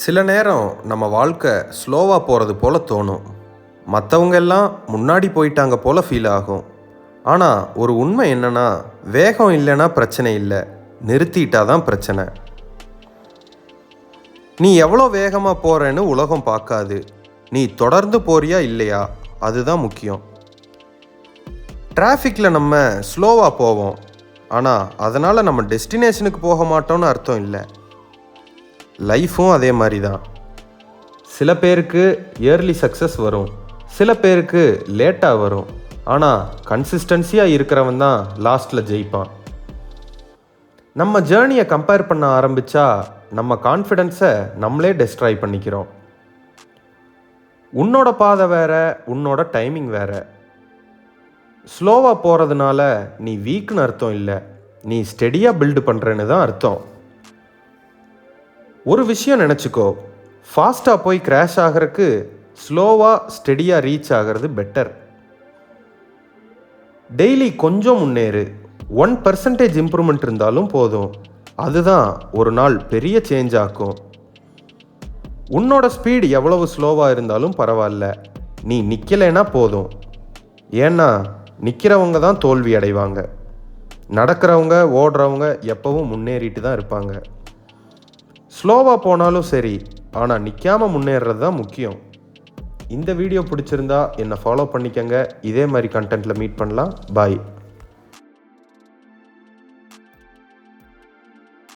சில நேரம் நம்ம வாழ்க்கை ஸ்லோவாக போகிறது போல தோணும். மற்றவங்க எல்லாம் முன்னாடி போயிட்டாங்க போல ஃபீல் ஆகும். ஆனால் ஒரு உண்மை என்னன்னா, வேகம் இல்லைன்னா பிரச்சனை இல்லை, நிறுத்திட்டா தான் பிரச்சனை. நீ எவ்வளோ வேகமாக போகிறேன்னு உலகம் பார்க்காது, நீ தொடர்ந்து போறியா இல்லையா அதுதான் முக்கியம். டிராஃபிக்கில் நம்ம ஸ்லோவாக போவோம், ஆனால் அதனால் நம்ம டெஸ்டினேஷனுக்கு போக மாட்டோம்னு அர்த்தம் இல்லை. லைஃப்பும் அதே மாதிரி தான். சில பேருக்கு இயர்லி சக்ஸஸ் வரும், சில பேருக்கு லேட்டாக வரும். ஆனால் கன்சிஸ்டன்சியாக இருக்கிறவன் தான் லாஸ்ட்டில் ஜெயிப்பான். நம்ம ஜேர்னியை கம்பேர் பண்ண ஆரம்பித்தா நம்ம கான்ஃபிடென்ஸை நம்மளே டெஸ்ட்ராய் பண்ணிக்கிறோம். உன்னோட பாதை வேற, உன்னோட டைமிங் வேற. ஸ்லோவாக போகிறதுனால நீ வீக்னு அர்த்தம் இல்லை, நீ ஸ்டெடியாக பில்டு பண்ணுறேன்னு தான் அர்த்தம். ஒரு விஷயம் நினச்சிக்கோ, ஃபாஸ்ட்டாக போய் கிராஷ் ஆகிறதுக்கு ஸ்லோவாக ஸ்டெடியாக ரீச் ஆகிறது பெட்டர். டெய்லி கொஞ்சம் முன்னேறு, 1% இம்ப்ரூவ்மெண்ட் இருந்தாலும் போதும். அதுதான் ஒரு நாள் பெரிய சேஞ்ச் ஆக்கும். உன்னோட ஸ்பீடு எவ்வளவு ஸ்லோவாக இருந்தாலும் பரவாயில்ல, நீ நிற்கலைன்னா போதும். ஏன்னா நிற்கிறவங்க தான் தோல்வி அடைவாங்க, நடக்கிறவங்க ஓடுறவங்க எப்பவும் முன்னேறிட்டு தான் இருப்பாங்க. ஸ்லோவாக போனாலும் சரி, ஆனால் நிற்காமல் முன்னேறது தான் முக்கியம். இந்த வீடியோ பிடிச்சிருந்தா என்னை ஃபாலோ பண்ணிக்கங்க. இதே மாதிரி கண்டென்ட்டில் மீட் பண்ணலாம். பாய்.